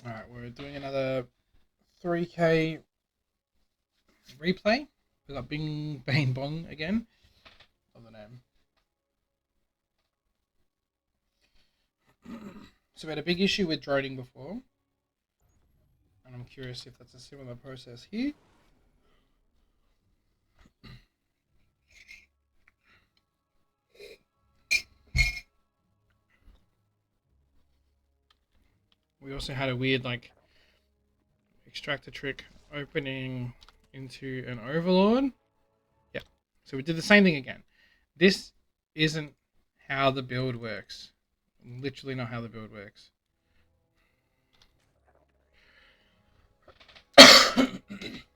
Alright, we're doing another 3K replay. We've got BingBaneBong again. Love the name. So we had a big issue with droning before. And I'm curious if that's a similar process here. We also had a weird extractor trick opening into an overlord. Yeah. So we did the same thing again. This isn't how the build works. Literally not how the build works.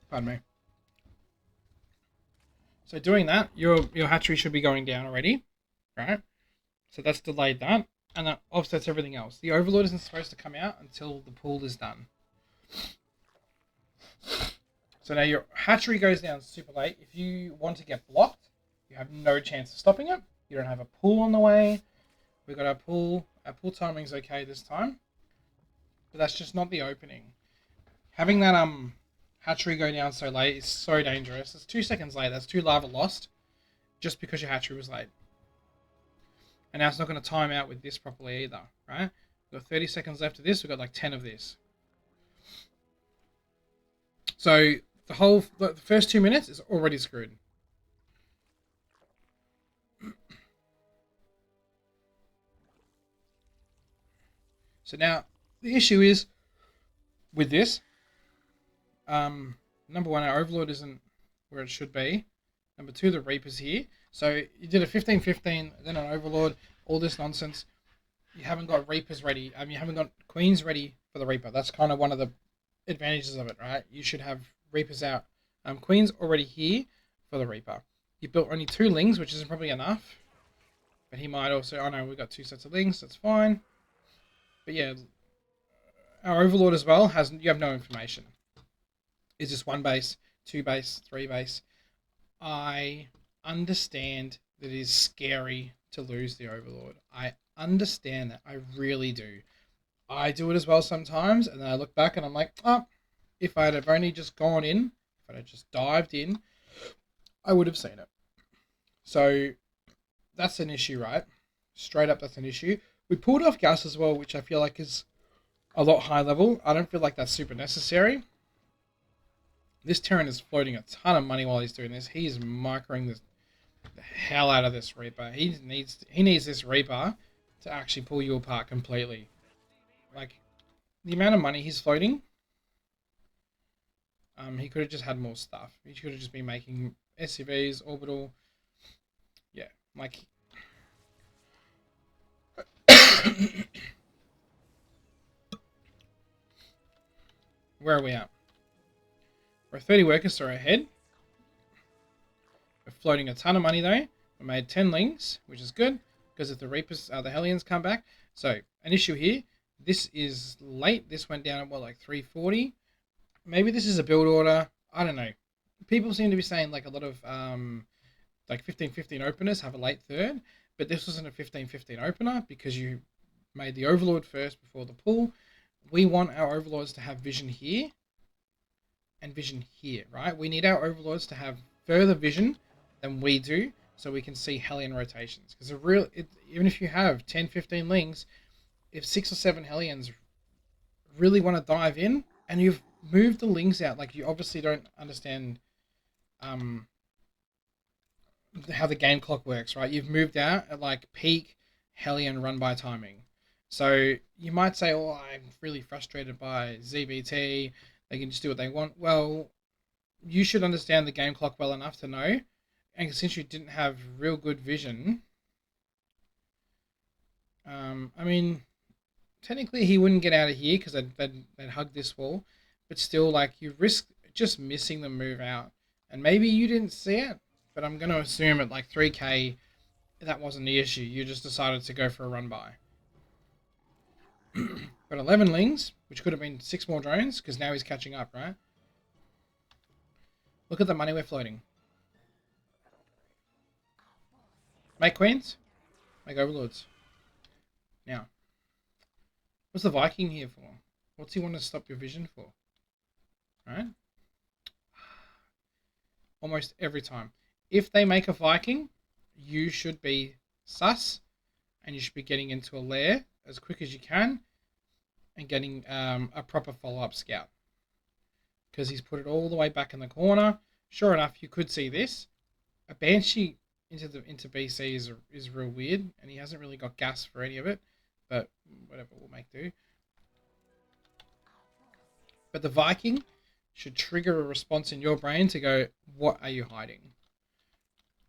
Pardon me. So doing that, your hatchery should be going down already, right? So that's delayed that, and that offsets everything else. The overlord isn't supposed to come out until the pool is done. So now your hatchery goes down super late. If you want to get blocked, you have no chance of stopping it. You don't have a pool on the way. We've got our pool. Our pool timing's okay this time, but that's just not the opening. Having that hatchery go down so late is so dangerous. It's 2 seconds late. That's 2 larvae lost just because your hatchery was late. And now it's not going to time out with this properly either, right? We've got 30 seconds left of this. We've got like 10 of this. So the first 2 minutes is already screwed. So now the issue is with this. Number one, our overlord isn't where it should be. Number two, the reaper's here. So you did a 15-15, then an overlord, all this nonsense. You haven't got reapers ready. You haven't got queens ready for the reaper. That's kind of one of the advantages of it, right? You should have reapers out. Queens already here for the reaper. You built only 2 lings, which isn't probably enough. But he might also... Oh no, we've got 2 sets of lings. That's fine. But yeah, our overlord as well you have no information. Is this 1 base, 2 base, 3 base? I understand that it is scary to lose the overlord. I understand that. I really do. I do it as well sometimes, and then I look back and I'm like, oh, if I'd have only just gone in, if I'd have just dived in, I would have seen it. So that's an issue, right? Straight up, that's an issue. We pulled off gas as well, which I feel like is a lot high level. I don't feel like that's super necessary. This Terran is floating a ton of money while he's doing this. He is microing the hell out of this Reaper. He needs this Reaper to actually pull you apart completely. Like, the amount of money he's floating, he could have just had more stuff. He could have just been making SCVs, orbital. Yeah, like... Where are we at? We're 30 workers, so ahead. We're floating a ton of money though. We made 10 lings, which is good, because if the Reapers, the Hellions come back. So, an issue here. This is late. This went down at what, like 340? Maybe this is a build order. I don't know. People seem to be saying like a lot of like 15-15 openers have a late third, but this wasn't a 15-15 opener because you made the Overlord first before the pull. We want our Overlords to have vision here and vision here, right? We need our Overlords to have further vision than we do so we can see Hellion rotations. Because even if you have 10-15 lings, if 6 or 7 Hellions really want to dive in and you've moved the lings out, like you obviously don't understand how the game clock works, right? You've moved out at like peak Hellion run by timing. So you might say, oh, I'm really frustrated by ZvT. They can just do what they want. Well, you should understand the game clock well enough to know. And since you didn't have real good vision, I mean, technically he wouldn't get out of here because they'd hug this wall. But still, like, you risk just missing the move out. And maybe you didn't see it, but I'm going to assume at like 3k, that wasn't the issue. You just decided to go for a run by. Got 11 lings, which could have been 6 more drones, because now he's catching up, right? Look at the money we're floating. Make queens, make overlords. Now, what's the Viking here for? What's he want to stop your vision for? Right? Almost every time. If they make a Viking, you should be sus, and you should be getting into a lair as quick as you can, and getting a proper follow-up scout. Because he's put it all the way back in the corner. Sure enough, you could see this. A Banshee into BC is real weird, and he hasn't really got gas for any of it, but whatever, we'll make do. But the Viking should trigger a response in your brain to go, what are you hiding?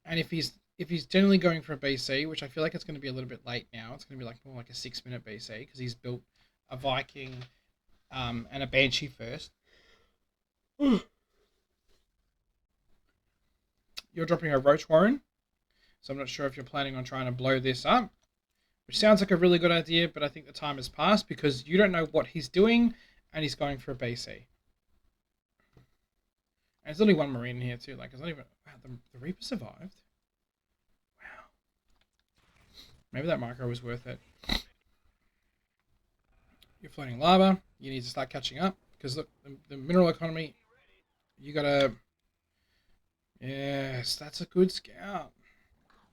And if he's generally going for a BC, which I feel like it's going to be a little bit late now, it's going to be like more like a 6-minute BC because he's built a Viking and a Banshee first. You're dropping a Roach Warren, so I'm not sure if you're planning on trying to blow this up, which sounds like a really good idea, but I think the time has passed because you don't know what he's doing and he's going for a BC. And there's only one Marine in here too. Like, it's not even... Wow, the Reaper survived? Wow. Maybe that micro was worth it. You're floating lava. You need to start catching up. Because look, the mineral economy... You gotta... Yes, that's a good scout.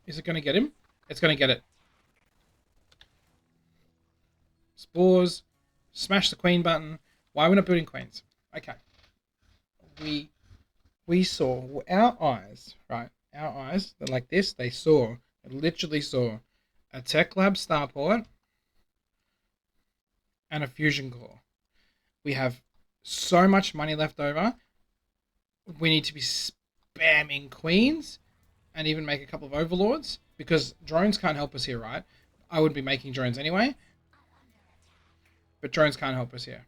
Is it going to get him? It's going to get it. Spores. Smash the queen button. Why are we not building queens? Okay. We saw, our eyes, right? Our eyes, they're like this. They literally saw a Tech Lab starport and a fusion core. We have so much money left over. We need to be spamming queens and even make a couple of overlords because drones can't help us here, right? I would be making drones anyway, but drones can't help us here.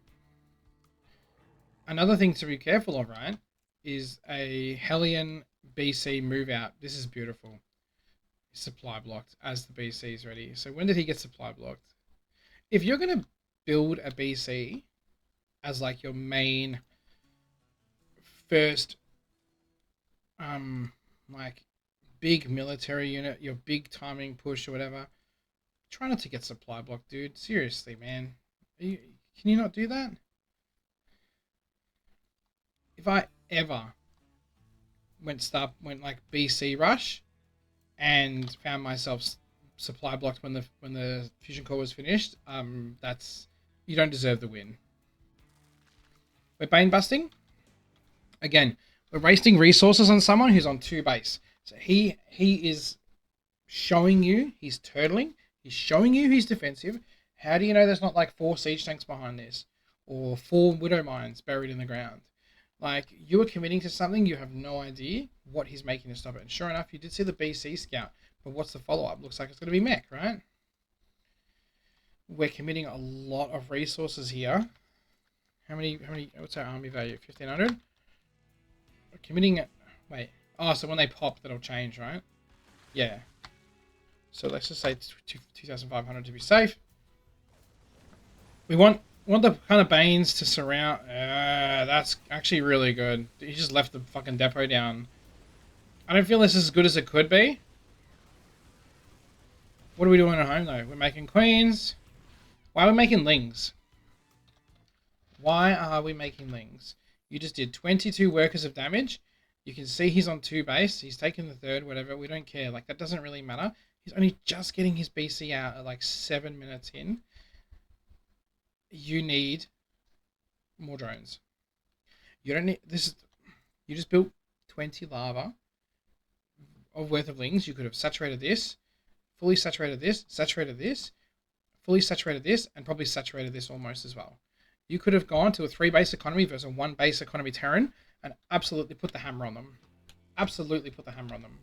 Another thing to be careful of, right, is a Hellion BC move out. This is beautiful. Supply blocked as the BC is ready. So when did he get supply blocked? If you're going to build a BC as like your main first like big military unit, your big timing push or whatever, try not to get supply blocked, dude. Seriously, man. Can you not do that? If I ever went like BC rush and found myself supply blocked when the fusion core was finished, that's, you don't deserve the win. We're bane busting. Again, we're wasting resources on someone who's on 2 base. So he is showing you he's turtling. He's showing you he's defensive. How do you know there's not like 4 siege tanks behind this? Or 4 widow mines buried in the ground? Like, you are committing to something, you have no idea what he's making to stop it. And sure enough, you did see the BC scout. But what's the follow-up? Looks like it's going to be mech, right? We're committing a lot of resources here. How many, what's our army value? 1,500? We're committing it. Wait. Oh, so when they pop, that'll change, right? Yeah. So let's just say 2,500 to be safe. We want the kind of Banes to surround... that's actually really good. He just left the fucking depot down. I don't feel this is as good as it could be. What are we doing at home, though? We're making queens. Why are we making lings? Why are we making lings? You just did 22 workers of damage. You can see he's on 2 base. He's taken the 3rd, whatever. We don't care. Like, that doesn't really matter. He's only just getting his BC out at like 7 minutes in. You need more drones. You don't need this. You just built 20 lava of worth of lings. You could have saturated this, fully saturated this, fully saturated this, and probably saturated this almost as well. You could have gone to a 3 base economy versus a 1 base economy Terran and absolutely put the hammer on them. Absolutely put the hammer on them.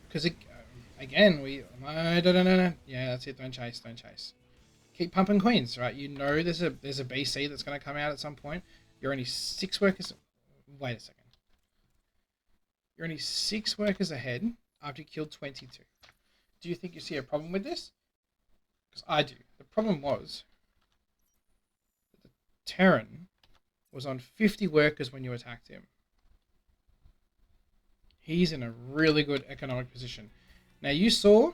Because again, no. Yeah, that's it. Don't chase. Keep pumping queens, right? You know there's a BC that's going to come out at some point. You're only 6 workers... Wait a second. You're only 6 workers ahead after you killed 22. Do you think you see a problem with this? Because I do. The problem was that the Terran was on 50 workers when you attacked him. He's in a really good economic position. Now you saw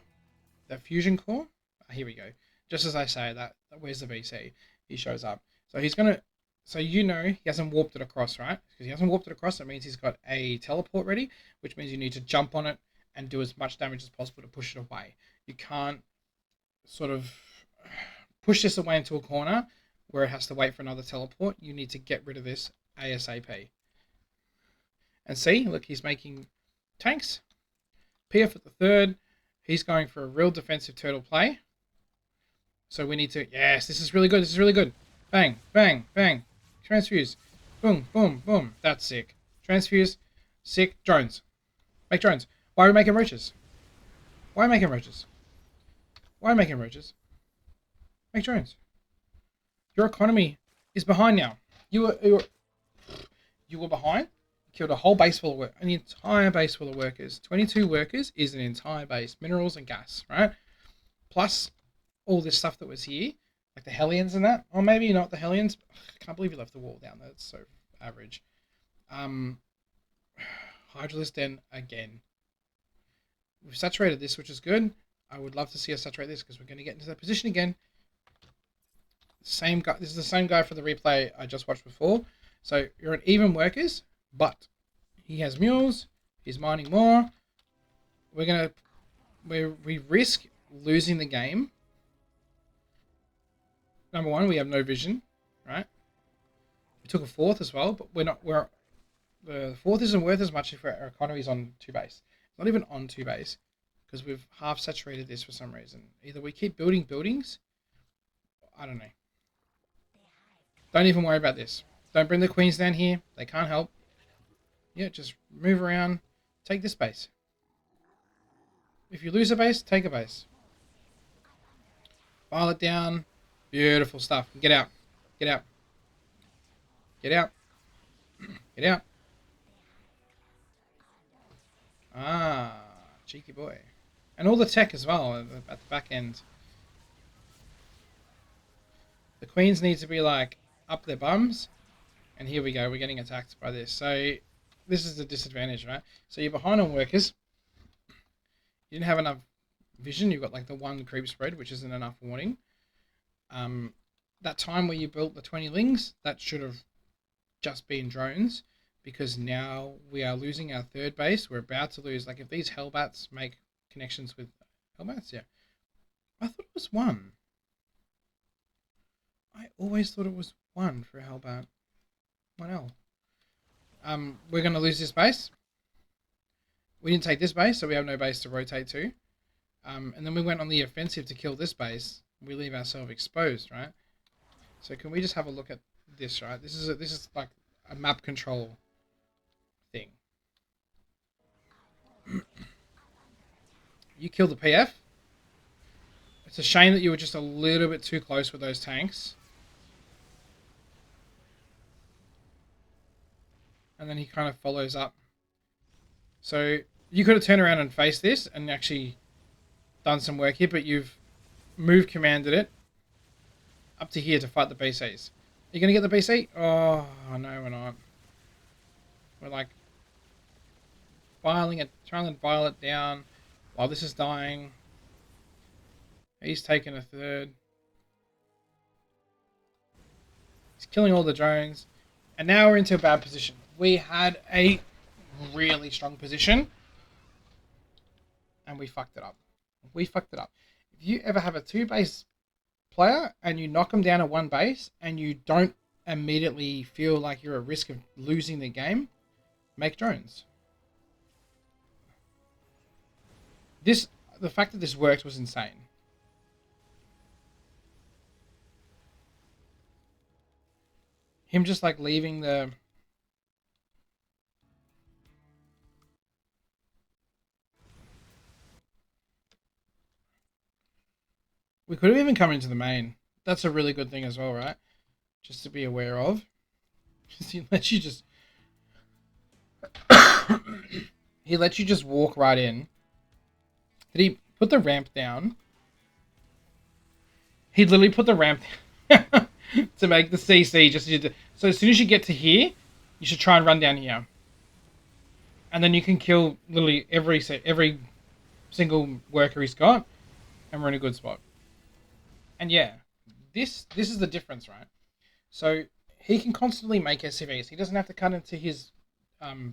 that fusion core Here we go. Just as I say that, where's the BC? He shows up. So he's going to... So you know he hasn't warped it across, right? Because he hasn't warped it across, that means he's got a teleport ready, which means you need to jump on it and do as much damage as possible to push it away. You can't sort of push this away into a corner where it has to wait for another teleport. You need to get rid of this ASAP. And see, look, he's making tanks. PF at the third. He's going for a real defensive turtle play. So we need to... Yes, this is really good. This is really good. Bang, bang, bang. Transfuse. Boom, boom, boom. That's sick. Transfuse. Sick. Drones. Make drones. Why are we making roaches? Why are we making roaches? Why are we making roaches? Make drones. Your economy is behind now. You were behind. Killed a whole base full of work. An entire base full of workers. 22 workers is an entire base. Minerals and gas, right? Plus all this stuff that was here. Like the Hellions and that. Or maybe not the Hellions. I can't believe you left the wall down there. It's so average. Hydralisk Den again. We've saturated this, which is good. I would love to see us saturate this because we're going to get into that position again. Same guy. This is the same guy for the replay I just watched before. So you're at even workers, but he has mules. He's mining more. We risk losing the game. Number one, we have no vision, right? We took a fourth as well, but the fourth isn't worth as much if our economy's on 2 base. It's not even on 2 base because we've half saturated this for some reason. Either we keep building buildings. I don't know. Don't even worry about this. Don't bring the queens down here. They can't help. Yeah, just move around. Take this base. If you lose a base, take a base. File it down. Beautiful stuff. Get out. Get out. Get out. Get out. Ah, cheeky boy. And all the tech as well at the back end. The queens need to be like up their bums. And here we go. We're getting attacked by this. So this is the disadvantage, right? So you're behind on workers. You didn't have enough vision. You've got like the 1 creep spread, which isn't enough warning. That time where you built the 20 lings, that should have just been drones, because now we are losing our 3rd base. We're about to lose. Like if these hellbats make connections with hellbats, yeah. I thought it was 1. I always thought it was 1 for a hellbat. 1L. We're going to lose this base. We didn't take this base, so we have no base to rotate to. And then we went on the offensive to kill this base. We leave ourselves exposed, right? So can we just have a look at this, right? This is like a map control thing. You killed the PF. It's a shame that you were just a little bit too close with those tanks. And then he kind of follows up. So you could have turned around and faced this and actually done some work here, but you've move commanded it up to here to fight the BCs. Are you going to get the BC? Oh, no, we're not. We're like trying to file it down while this is dying. He's taking a 3rd. He's killing all the drones. And now we're into a bad position. We had a really strong position. And we fucked it up. We fucked it up. If you ever have a 2 base player and you knock them down at 1 base and you don't immediately feel like you're at risk of losing the game, make drones. The fact that this worked was insane. Him just like leaving the... We could have even come into the main. That's a really good thing as well, right? Just to be aware of. He lets you just... he lets you just walk right in. Did he put the ramp down? He literally put the ramp down to make the CC. So as soon as you get to here, you should try and run down here. And then you can kill literally every single worker he's got. And we're in a good spot. And yeah, this is the difference, right? So he can constantly make SCVs. He doesn't have to cut into his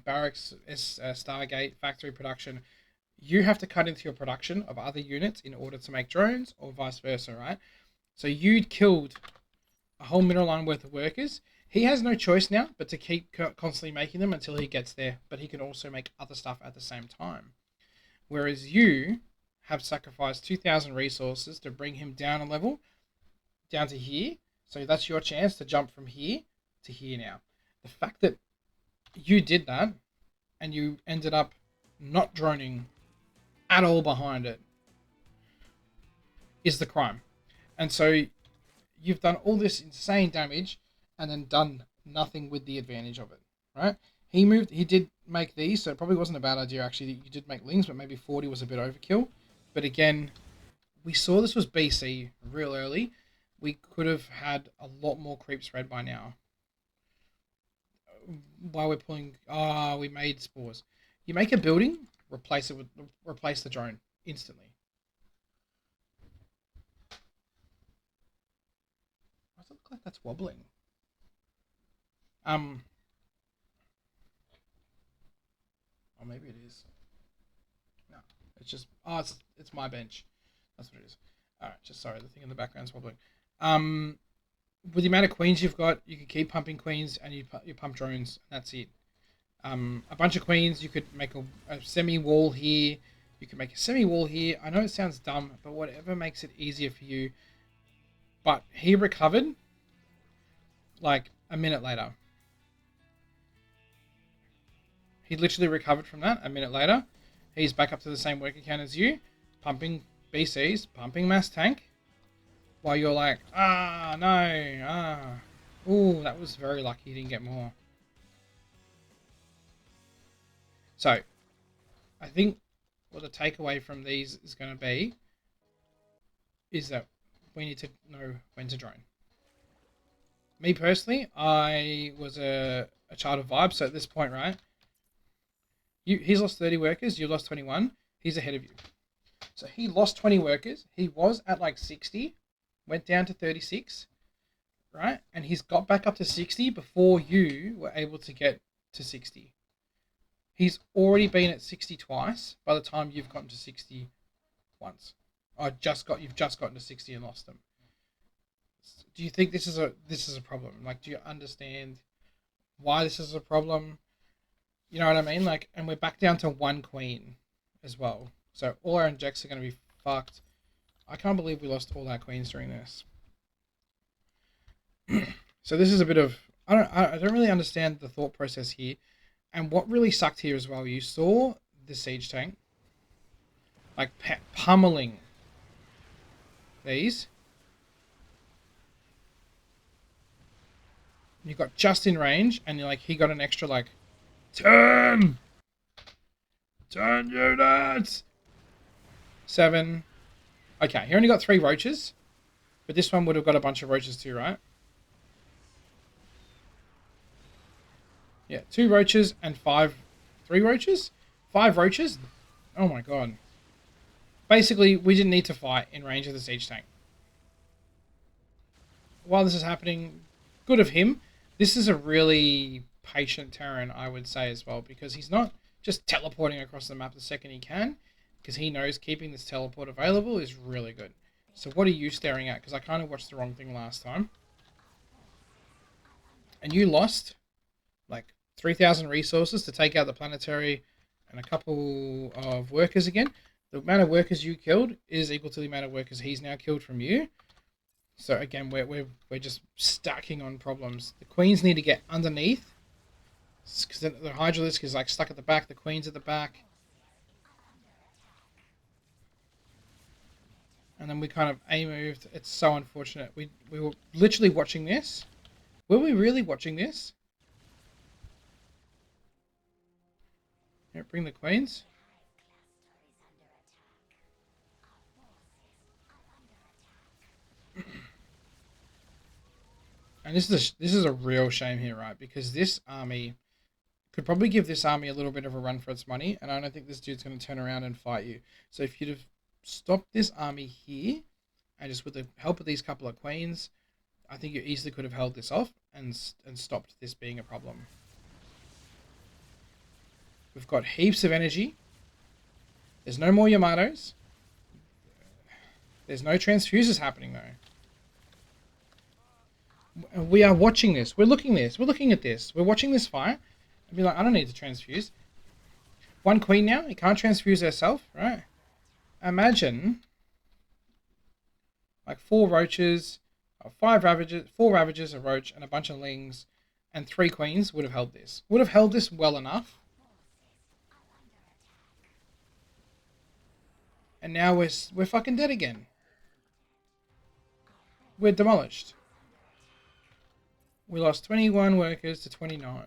barracks, Stargate factory production. You have to cut into your production of other units in order to make drones, or vice versa, right? So you killed a whole middle line worth of workers. He has no choice now but to keep constantly making them until he gets there, but he can also make other stuff at the same time. Whereas you have sacrificed 2,000 resources to bring him down a level, down to here. So that's your chance to jump from here to here now. The fact that you did that and you ended up not droning at all behind it is the crime. And so you've done all this insane damage and then done nothing with the advantage of it, right? He did make these, so it probably wasn't a bad idea actually. You did make lings, but maybe 40 was a bit overkill. But again, we saw this was BC real early. We could have had a lot more creep spread by now. While we're pulling, we made spores. You make a building, replace the drone instantly. Why does it look like that's wobbling? Or maybe it is. No, it's just it's my bench. That's what it is. All right, just sorry, the thing in the background's wobbling. With the amount of queens you've got, you can keep pumping queens and you pump drones. And that's it. A bunch of queens. You could make a semi wall here. You can make a semi wall here. I know it sounds dumb, but whatever makes it easier for you. But he recovered like a minute later. He literally recovered from that a minute later. He's back up to the same worker count as you, pumping BCs, pumping mass tank, while you're like, no. Ooh, that was very lucky he didn't get more. So, I think what the takeaway from these is going to be is that we need to know when to drone. Me personally, I was a child of vibes, so at this point, right, he's lost 30 workers, you lost 21, he's ahead of you. So he lost 20 workers, he was at like 60, went down to 36, right? And he's got back up to 60 before you were able to get to 60. He's already been at 60 twice by the time you've gotten to 60 once. You've just gotten to 60 and lost them. Do you think this is a problem? Like, do you understand why this is a problem? You know what I mean? Like, and we're back down to one queen as well. So all our injects are going to be fucked. I can't believe we lost all our queens during this. So this is a bit of I don't really understand the thought process here. And what really sucked here as well, you saw the siege tank like pummeling these. You got just in range, and he got an extra like 10 units. 7. Okay, he only got 3 roaches, but this one would have got a bunch of roaches too, right? Yeah, 2 roaches and 3 roaches? 5 roaches? Oh my god. Basically, we didn't need to fight in range of the siege tank. While this is happening, good of him. This is a really patient Terran, I would say as well, because he's not just teleporting across the map the second he can, because he knows keeping this teleport available is really good. So what are you staring at? Because I kind of watched the wrong thing last time. And you lost like 3,000 resources to take out the planetary and a couple of workers again. The amount of workers you killed is equal to the amount of workers he's now killed from you. So again, we're just stacking on problems. The queens need to get underneath, because the Hydralisk is like stuck at the back. The queen's at the back, and then we kind of A-moved. It's so unfortunate. We were literally watching this. Were we really watching this? Here, bring the queens. And this is a real shame here, right? Because this army could probably give this army a little bit of a run for its money, and I don't think this dude's going to turn around and fight you. So if you'd have stopped this army here And just with the help of these couple of queens, I think you easily could have held this off and stopped this being a problem. We've got heaps of energy. There's no more Yamatos. There's no transfuses happening though. We are watching this. We're looking at this. We're watching this fight. I'd be like, I don't need to transfuse. One queen now. It can't transfuse herself, right? Imagine like 4 roaches, 5 ravages, 4 ravages, a roach, and a bunch of lings, and 3 queens would have held this. Would have held this well enough. And now we're fucking dead again. We're demolished. We lost 21 workers to 29.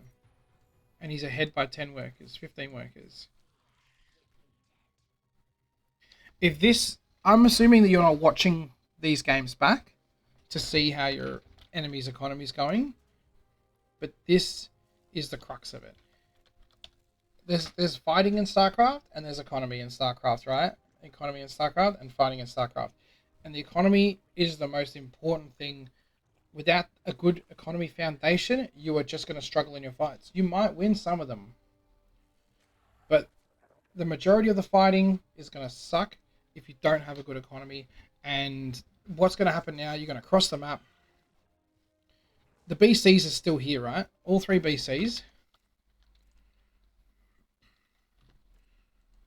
And he's ahead by 10 workers, 15 workers. If this... I'm assuming that you're not watching these games back to see how your enemy's economy is going. But this is the crux of it. There's fighting in StarCraft and there's economy in StarCraft, right? Economy in StarCraft and fighting in StarCraft. And the economy is the most important thing. Without a good economy foundation, you are just going to struggle in your fights. You might win some of them, but the majority of the fighting is going to suck if you don't have a good economy. And what's going to happen now, you're going to cross the map. The BCs are still here, right? All 3 BCs.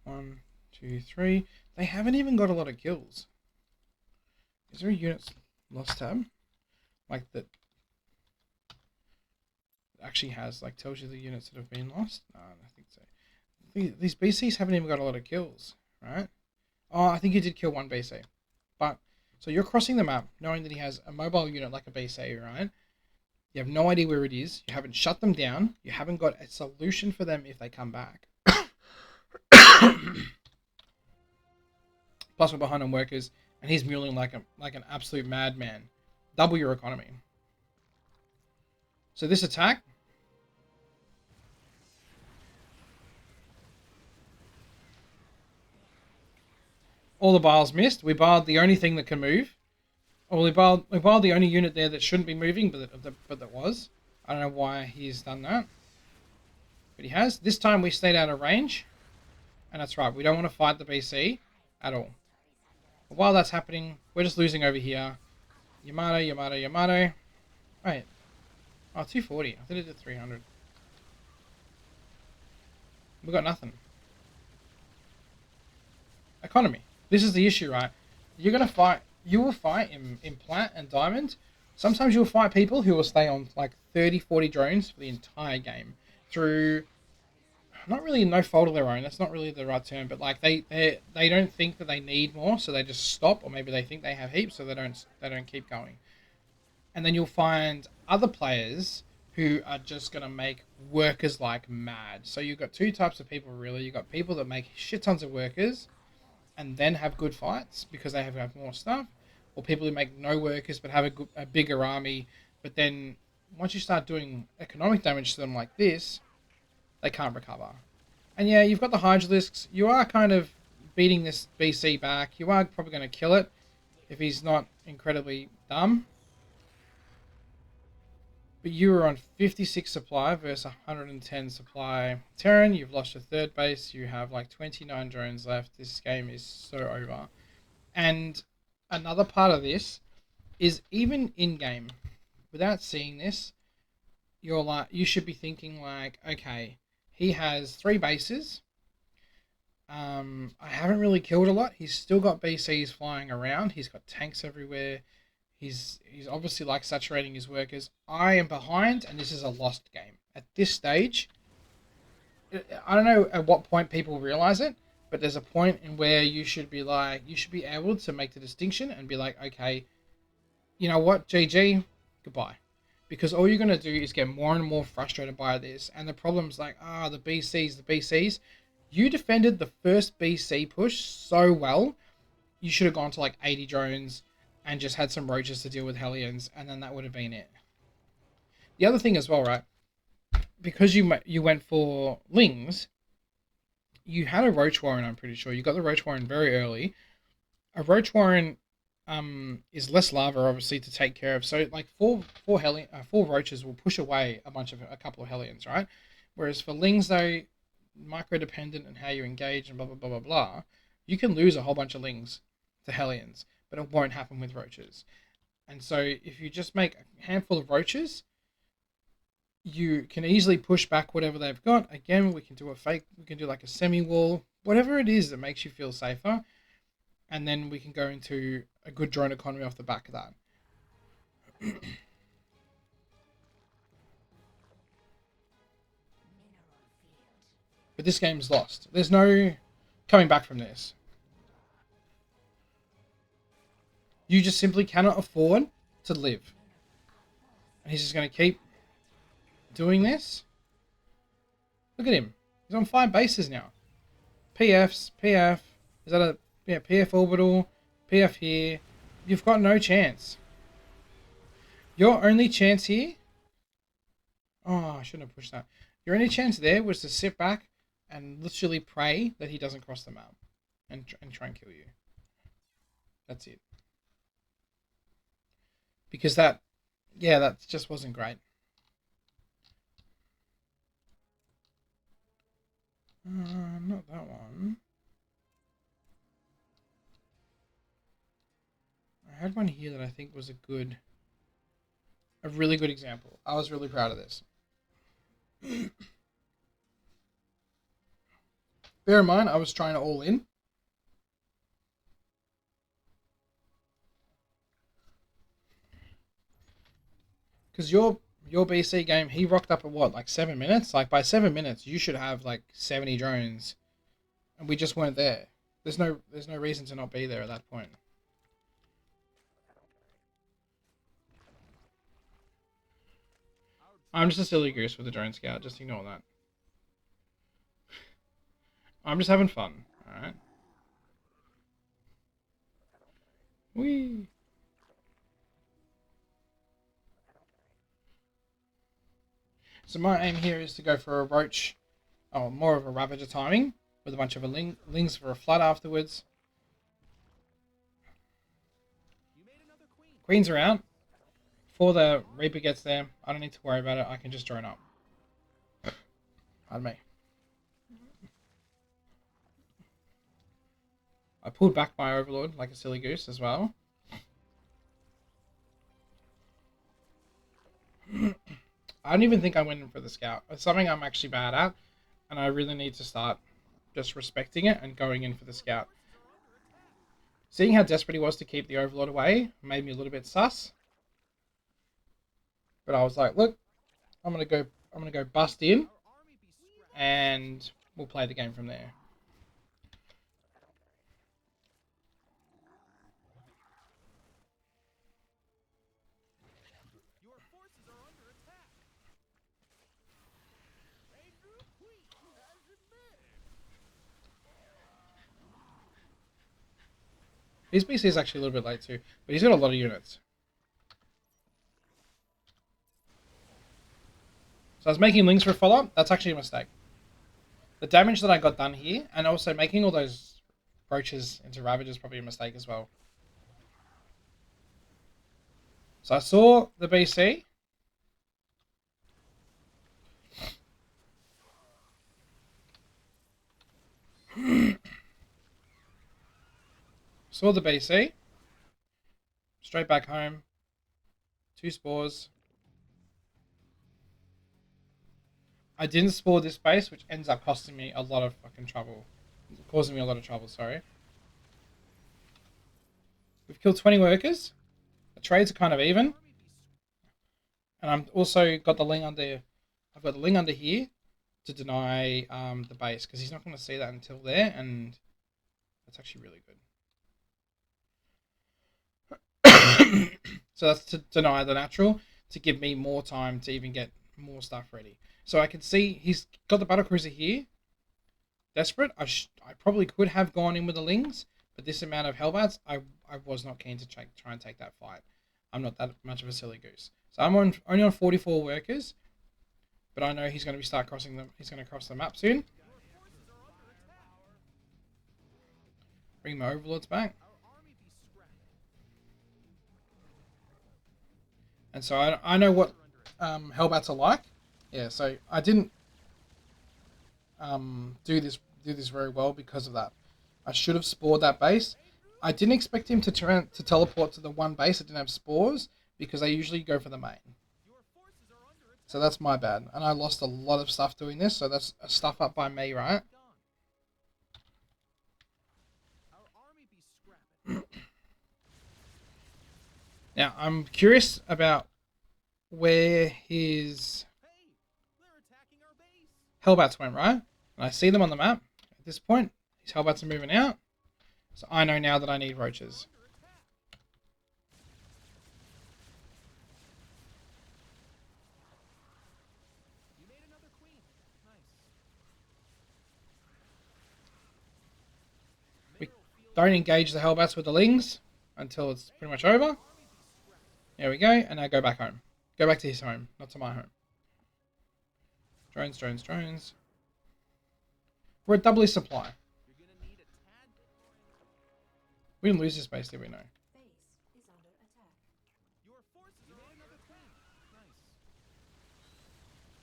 1, 2, 3. They haven't even got a lot of kills. Is there a units lost tab? Like that actually has, like, tells you the units that have been lost? No, I don't think so. These BCs haven't even got a lot of kills, right? Oh, I think he did kill 1 BC. But, so you're crossing the map knowing that he has a mobile unit like a BC, right? You have no idea where it is. You haven't shut them down. You haven't got a solution for them if they come back. Plus we're behind on workers, and he's muling like an absolute madman. Double your economy. So this attack, all the bars missed. We barred the only thing that can move. Or we barred the only unit there that shouldn't be moving, but that was. I don't know why he's done that, but he has. This time we stayed out of range, and that's right. We don't want to fight the BC at all. But while that's happening, we're just losing over here. Yamato. Wait. Oh, 240. I thought it did 300. We got nothing. Economy. This is the issue, right? You're going to fight... You will fight in Plat and Diamond. Sometimes you'll fight people who will stay on like 30, 40 drones for the entire game. Through... Not really no fault of their own. That's not really the right term. But like they don't think that they need more, so they just stop. Or maybe they think they have heaps, so they don't keep going. And then you'll find other players who are just going to make workers like mad. So you've got 2 types of people, really. You've got people that make shit tons of workers and then have good fights because they have more stuff. Or people who make no workers but have a bigger army. But then once you start doing economic damage to them like this, they can't recover. And yeah, you've got the Hydralisks. You are kind of beating this BC back. You are probably going to kill it if he's not incredibly dumb. But you were on 56 supply versus 110 supply. Terran, you've lost your 3rd base. You have like 29 drones left. This game is so over. And another part of this is even in-game, without seeing this, you should be thinking like, okay, he has 3 bases. I haven't really killed a lot. He's still got BCs flying around. He's got tanks everywhere. He's obviously like saturating his workers. I am behind, and this is a lost game. At this stage, I don't know at what point people realize it, but there's a point in where you should be able to make the distinction and be like, okay, you know what, GG, goodbye. Because all you're going to do is get more and more frustrated by this. And the problem's like, the BCs. You defended the first BC push so well, you should have gone to like 80 drones and just had some roaches to deal with Hellions, and then that would have been it. The other thing as well, right? Because you went for Lings, you had a Roach Warren, I'm pretty sure. You got the Roach Warren very early. A Roach Warren is less lava, obviously, to take care of. So like four roaches will push away a couple of Hellions, right? Whereas for Lings, though, micro dependent on how you engage and blah blah blah blah blah, you can lose a whole bunch of Lings to Hellions, but it won't happen with roaches. And so if you just make a handful of roaches, you can easily push back whatever they've got. Again, we can do like a semi-wall, whatever it is that makes you feel safer. And then we can go into a good drone economy off the back of that. But this game's lost. There's no coming back from this. You just simply cannot afford to live. And he's just going to keep doing this. Look at him. He's on 5 bases now. PFs, PF. Is that a... Yeah, PF orbital. PF here. You've got no chance. Your only chance here... Oh, I shouldn't have pushed that. Your only chance there was to sit back and literally pray that he doesn't cross the map. And try and kill you. That's it. Because that... Yeah, that just wasn't great. Not that one. I had one here that I think was a really good example. I was really proud of this. Bear in mind, I was trying to all in. Because your BC game, he rocked up at what, like 7 minutes? Like by 7 minutes, you should have like 70 drones, and we just weren't there. There's no reason to not be there at that point. I'm just a silly goose with the drone scout. Just ignore that. I'm just having fun. All right. Whee. So my aim here is to go for a roach, or more of a ravager timing, with a bunch of lings for a flood afterwards. Queens are out. Before the Reaper gets there, I don't need to worry about it. I can just drone up. Pardon me. I pulled back my overlord like a silly goose as well. I don't even think I went in for the scout. It's something I'm actually bad at, and I really need to start just respecting it and going in for the scout. Seeing how desperate he was to keep the overlord away made me a little bit sus. But I was like, look, I'm gonna go bust in, and we'll play the game from there. His BC is actually a little bit late too, but he's got a lot of units. So I was making lings for a follow-up. That's actually a mistake. The damage that I got done here, and also making all those roaches into ravagers, is probably a mistake as well. So I saw the BC. Saw the BC. Straight back home. 2 spores. I didn't spore this base, which ends up costing me a lot of fucking trouble. Causing me a lot of trouble, sorry. We've killed 20 workers. The trades are kind of even. And I'm also got the ling under... I've got the ling under here to deny the base, because he's not going to see that until there, and that's actually really good. So that's to deny the natural, to give me more time to even get more stuff ready. So I can see he's got the battlecruiser here. Desperate. I probably could have gone in with the lings, but this amount of hellbats, I was not keen to try and take that fight. I'm not that much of a silly goose. So I'm only on 44 workers, but I know he's going to start crossing them. He's going to cross the map soon. Bring my overlords back. And so I know what Hellbats are like. Yeah, so I didn't do this very well because of that. I should have spored that base. I didn't expect him to teleport to the one base that didn't have spores because they usually go for the main. So that's my bad. And I lost a lot of stuff doing this, so that's a stuff up by me, right? Now, I'm curious about where his Hellbats went, right? And I see them on the map. At this point, his Hellbats are moving out. So I know now that I need roaches. We don't engage the Hellbats with the Lings until it's pretty much over. There we go, and now go back home. Go back to his home, not to my home. Drones, drones, drones. We're at doubly supply. We didn't lose this base, did we? No.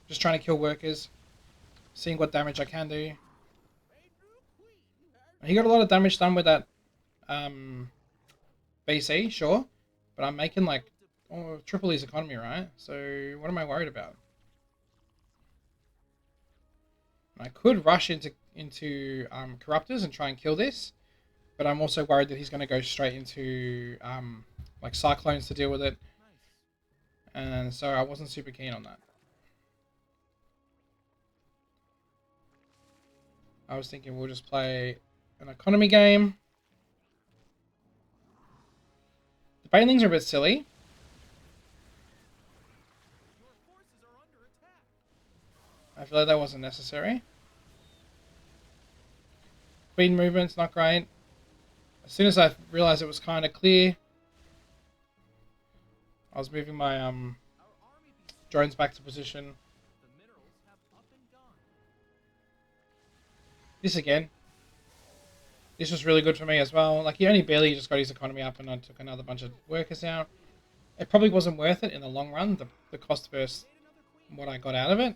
Just trying to kill workers. Seeing what damage I can do. He got a lot of damage done with that BC, sure. But I'm making like triple his economy, right? So what am I worried about? I could rush into Corruptors and try and kill this. But I'm also worried that he's going to go straight into like Cyclones to deal with it. And so I wasn't super keen on that. I was thinking we'll just play an economy game. The Banelings are a bit silly. I feel like that wasn't necessary. Queen movement's not great. As soon as I realized it was kind of clear, I was moving my drones back to position. This again. This was really good for me as well. Like, he only barely just got his economy up and I took another bunch of workers out. It probably wasn't worth it in the long run, the cost versus what I got out of it.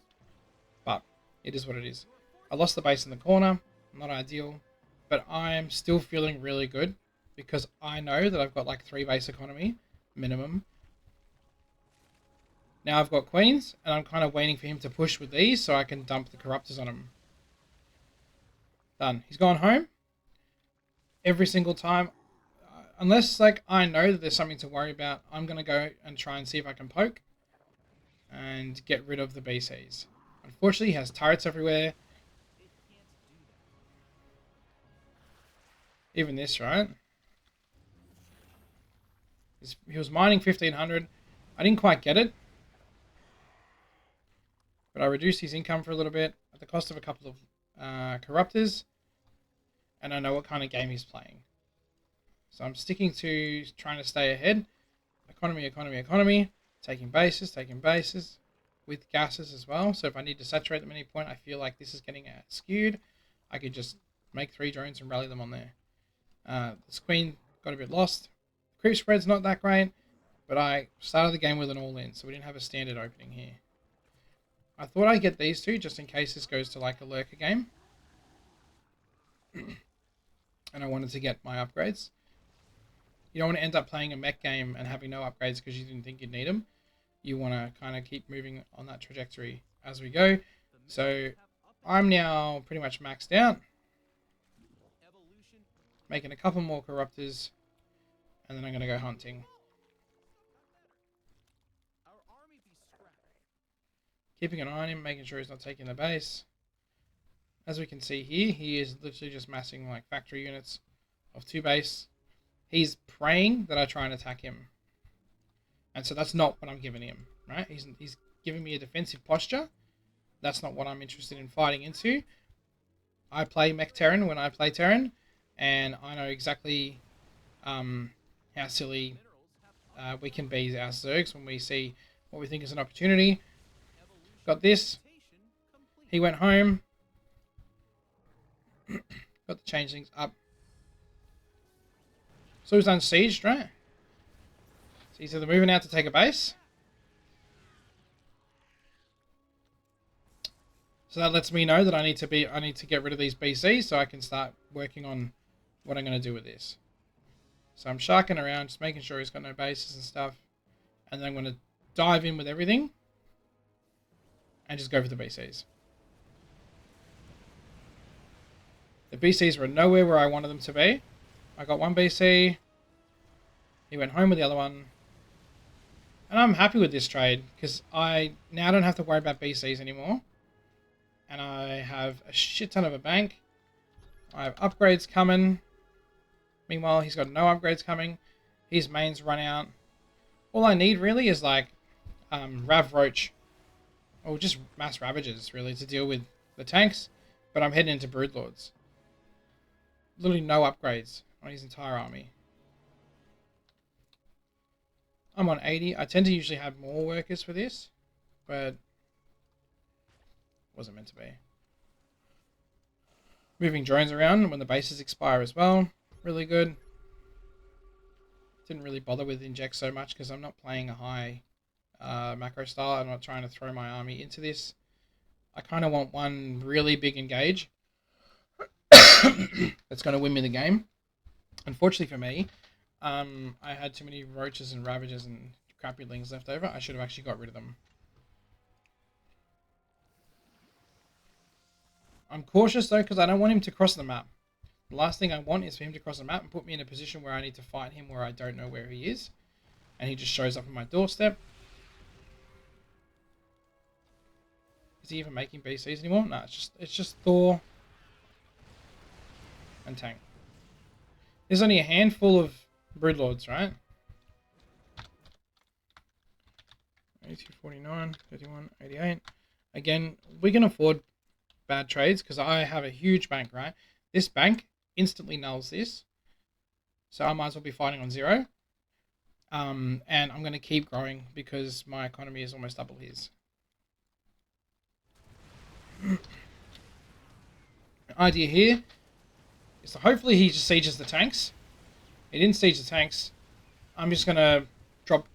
But it is what it is. I lost the base in the corner. Not ideal. But I'm still feeling really good because I know that I've got like 3 base economy minimum. Now I've got queens and I'm kind of waiting for him to push with these so I can dump the Corruptors on him. Done. He's gone home. Every single time. Unless like I know that there's something to worry about, I'm going to go and try and see if I can poke and get rid of the BCs. Unfortunately, he has turrets everywhere. Even this, right? He was mining 1500. I didn't quite get it. But I reduced his income for a little bit at the cost of a couple of Corruptors. And I know what kind of game he's playing. So I'm sticking to trying to stay ahead. Economy, economy, economy. Taking bases with gases as well. So if I need to saturate them at any point, I feel like this is getting skewed. I could just make 3 drones and rally them on there. This queen got a bit lost. Creep spread's not that great, but I started the game with an all-in, so we didn't have a standard opening here. I thought I'd get these 2 just in case this goes to like a lurker game. And I wanted to get my upgrades. You don't want to end up playing a mech game and having no upgrades because you didn't think you'd need them. You want to kind of keep moving on that trajectory as we go. So I'm now pretty much maxed out. Making a couple more Corruptors. And then I'm going to go hunting. Keeping an eye on him, making sure he's not taking the base. As we can see here, he is literally just massing like factory units of 2 base. He's praying that I try and attack him. And so that's not what I'm giving him, right? He's giving me a defensive posture. That's not what I'm interested in fighting into. I play Mech Terran when I play Terran, and I know exactly how silly we can be as Zergs when we see what we think is an opportunity. Got this. He went home. Got the changelings up. So he's unsieged, right? So they're moving out to take a base. So that lets me know that I need to get rid of these BCs so I can start working on what I'm going to do with this. So I'm sharking around, just making sure he's got no bases and stuff. And then I'm going to dive in with everything and just go for the BCs. The BCs were nowhere where I wanted them to be. I got one BC. He went home with the other one. And I'm happy with this trade because I now don't have to worry about BCs anymore. And I have a shit ton of a bank. I have upgrades coming. Meanwhile, he's got no upgrades coming. His mains run out. All I need really is like Rav Roach. Or just mass Ravagers really to deal with the tanks. But I'm heading into Broodlords. Literally no upgrades on his entire army. I'm on 80. I tend to usually have more workers for this. But wasn't meant to be. Moving drones around when the bases expire as well. Really good. Didn't really bother with inject so much because I'm not playing a high macro style. I'm not trying to throw my army into this. I kind of want one really big engage that's going to win me the game. Unfortunately for me, I had too many roaches and ravagers and crappy lings left over. I should have actually got rid of them. I'm cautious though because I don't want him to cross the map. The last thing I want is for him to cross the map and put me in a position where I need to fight him where I don't know where he is. And he just shows up on my doorstep. Is he even making BCs anymore? No, it's just Thor and tank. There's only a handful of Broodlords, right? 8249, 31, 88. Again, we can afford bad trades because I have a huge bank, right? This bank instantly nulls this. So I might as well be fighting on 0. And I'm going to keep growing because my economy is almost double his. The idea here is to hopefully he just sieges the tanks. He didn't siege the tanks. I'm just going to drop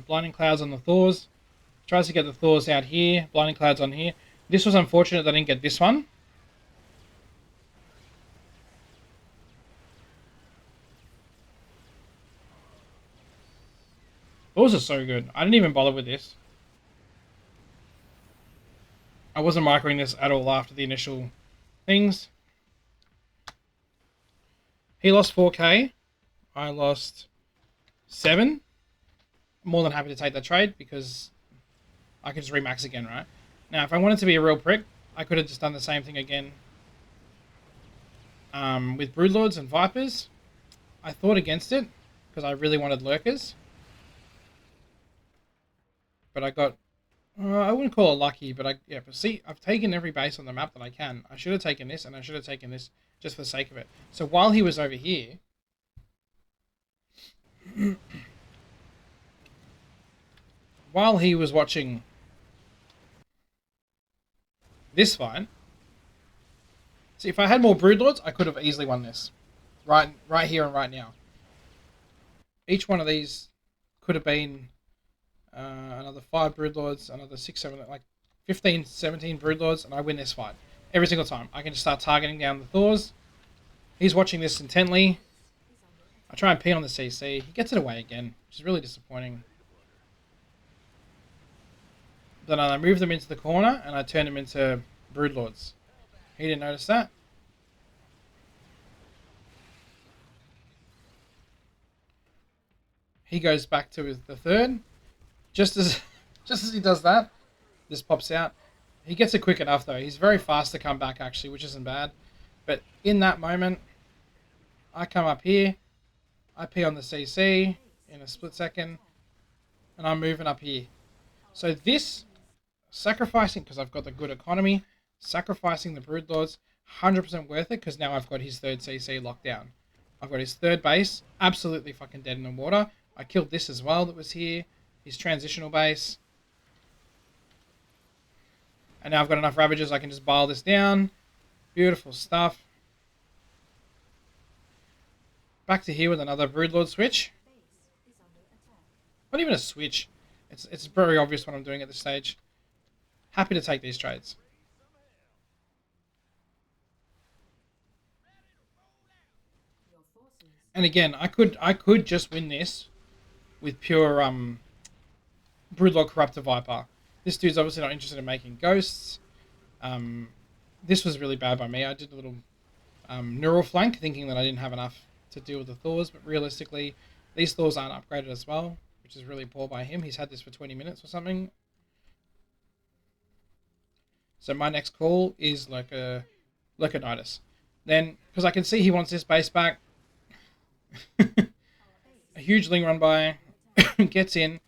Blinding Clouds on the Thors. Tries to get the Thors out here. Blinding Clouds on here. This was unfortunate that I didn't get this one. Those are so good. I didn't even bother with this. I wasn't microing this at all after the initial things. He lost 4k. I lost 7. I'm more than happy to take that trade because I can just remax again, right? Now, if I wanted to be a real prick, I could have just done the same thing again with Broodlords and Vipers. I thought against it because I really wanted Lurkers. But I got... I wouldn't call it lucky, but but see, I've taken every base on the map that I can. I should have taken this, and I should have taken this just for the sake of it. So while he was over here... while he was watching this fight... See, if I had more Broodlords, I could have easily won this. Right here and right now. Each one of these could have been... another 5 Broodlords, another 6, 7, like 15, 17 Broodlords, and I win this fight. Every single time. I can just start targeting down the Thors. He's watching this intently. I try and pee on the CC. He gets it away again, which is really disappointing. Then I move them into the corner, and I turn them into Broodlords. He didn't notice that. He goes back to the third. Just as he does that, this pops out. He gets it quick enough though. He's very fast to come back actually, which isn't bad. But in that moment, I come up here, I pee on the CC in a split second, and I'm moving up here. So this, sacrificing, because I've got the good economy, sacrificing the Broodlords, 100% worth it, because now I've got his third CC locked down. I've got his third base, absolutely fucking dead in the water. I killed this as well that was here. His transitional base. And now I've got enough Ravagers I can just bile this down. Beautiful stuff. Back to here with another Broodlord switch. Not even a switch. It's very obvious what I'm doing at this stage. Happy to take these trades. And again, I could just win this with pure Broodlord Corruptor Viper. This dude's obviously not interested in making ghosts. This was really bad by me. I did a little neural flank, thinking that I didn't have enough to deal with the Thors, but realistically, these Thors aren't upgraded as well, which is really poor by him. He's had this for 20 minutes or something. So my next call is like a Leconitis. Then, because I can see he wants this base back, a huge Ling run by, gets in.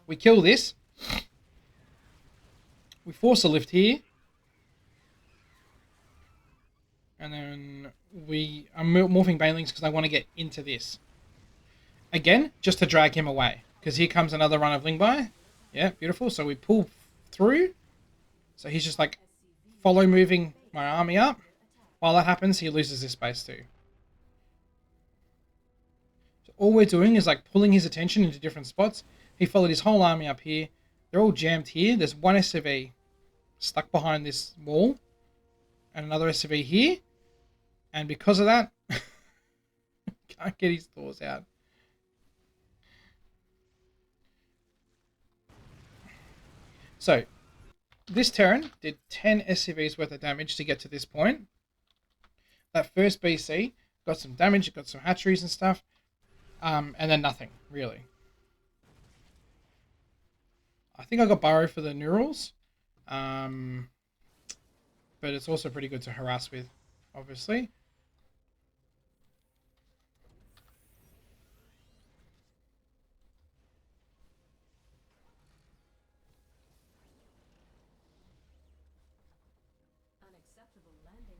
We kill this. We force a lift here. And then I'm morphing Banelings because I want to get into this. Again, just to drag him away. Because here comes another run of Ling by. Yeah, beautiful. So we pull through. So he's just like follow moving my army up. While that happens, he loses this space too. So all we're doing is like pulling his attention into different spots. He followed his whole army up here. They're all jammed here. There's one SCV stuck behind this wall. And another SCV here. And because of that, can't get his Thors out. So, this Terran did 10 SCVs worth of damage to get to this point. That first BC got some damage, it got some hatcheries and stuff, and then nothing, really. I think I got Burrow for the Neurals, but it's also pretty good to harass with, obviously.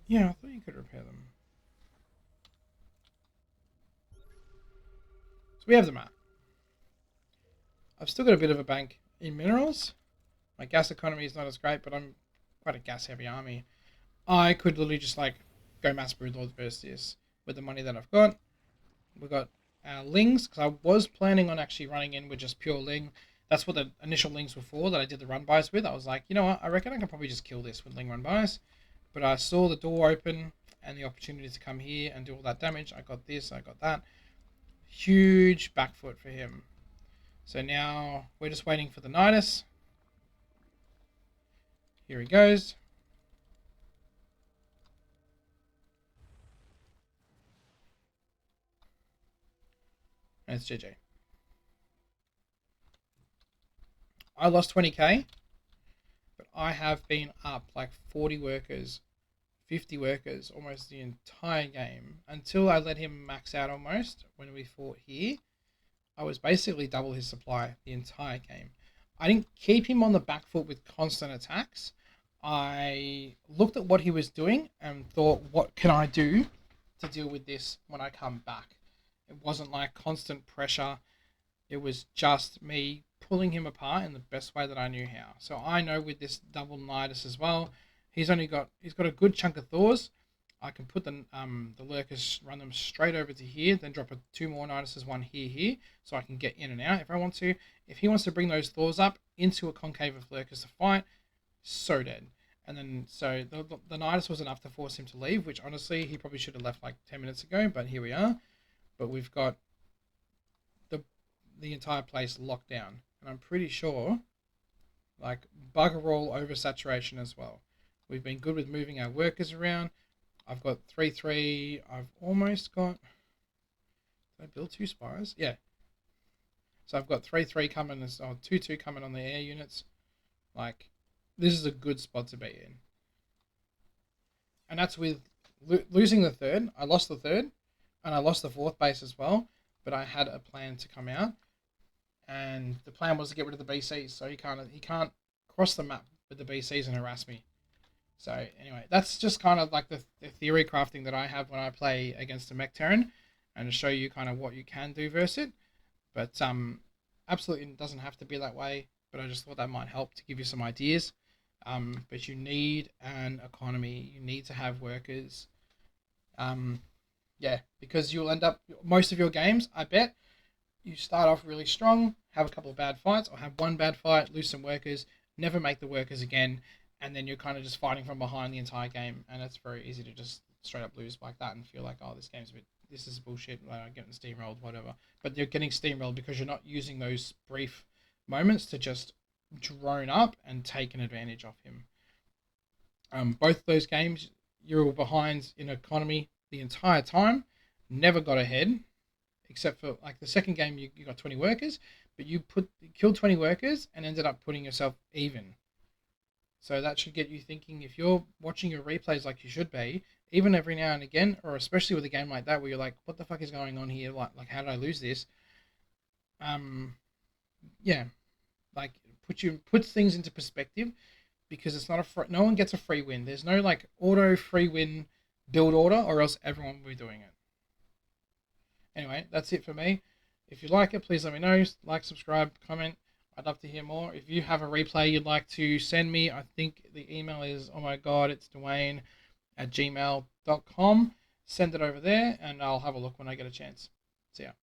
Yeah, I thought you could repair them. So we have the map. I've still got a bit of a bank in minerals. My gas economy is not as great, but I'm quite a gas heavy army. I could literally just like go mass Broodlord versus this with the money that I've got. We've got our Lings, because I was planning on actually running in with just pure Ling. That's what the initial Lings were for, that I did the run bys with. I was like, you know what, I reckon I can probably just kill this with Ling run bys. But I saw the door open and the opportunity to come here and do all that damage. I got this, I got that. Huge back foot for him. So now we're just waiting for the Nidus. Here he goes. And it's GG. I lost 20k, but I have been up like 40 workers, 50 workers almost the entire game until I let him max out almost when we fought here. I was basically double his supply the entire game. I didn't keep him on the back foot with constant attacks. I looked at what he was doing and thought, what can I do to deal with this when I come back? It wasn't like constant pressure. It was just me pulling him apart in the best way that I knew how. So I know with this double Nidus as well, he's got a good chunk of Thors. I can put the lurkers, run them straight over to here, then drop 2 more Niduses, one here, so I can get in and out if I want to. If he wants to bring those Thors up into a concave of lurkers to fight, so dead. And then, so the Nidus was enough to force him to leave, which honestly, he probably should have left like 10 minutes ago, but here we are. But we've got the entire place locked down. And I'm pretty sure, like, bugger all oversaturation as well. We've been good with moving our workers around. I've got 3-3. I've almost got... Did I build 2 spires? Yeah. So I've got 3-3 coming, or 2-2 coming on the air units. Like, this is a good spot to be in. And that's with losing the third. I lost the third, and I lost the 4th base as well. But I had a plan to come out, and the plan was to get rid of the BCs, so he can't cross the map with the BCs and harass me. So anyway, that's just kind of like the theory crafting that I have when I play against a mech Terran, and to show you kind of what you can do versus it. But absolutely doesn't have to be that way. But I just thought that might help to give you some ideas. But you need an economy. You need to have workers. Yeah, because you'll end up, most of your games, I bet, you start off really strong, have a couple of bad fights, or have one bad fight, lose some workers, never make the workers again, and then you're kind of just fighting from behind the entire game, and it's very easy to just straight up lose like that and feel like, oh, this is bullshit, like I'm getting steamrolled, whatever. But you're getting steamrolled because you're not using those brief moments to just drone up and take an advantage of him. Both those games, you were behind in economy the entire time, never got ahead, except for like the second game you got 20 workers, but you killed 20 workers and ended up putting yourself even. So that should get you thinking, if you're watching your replays like you should be, even every now and again, or especially with a game like that where you're like, what the fuck is going on here? Like how did I lose this? Yeah, like puts things into perspective, because it's not no one gets a free win. There's no like auto free win build order, or else everyone will be doing it. Anyway, that's it for me. If you like it, please let me know. Like, subscribe, comment. I'd love to hear more. If you have a replay you'd like to send me, I think the email is, oh my god, it's Dwayne@gmail.com. Send it over there and I'll have a look when I get a chance. See ya.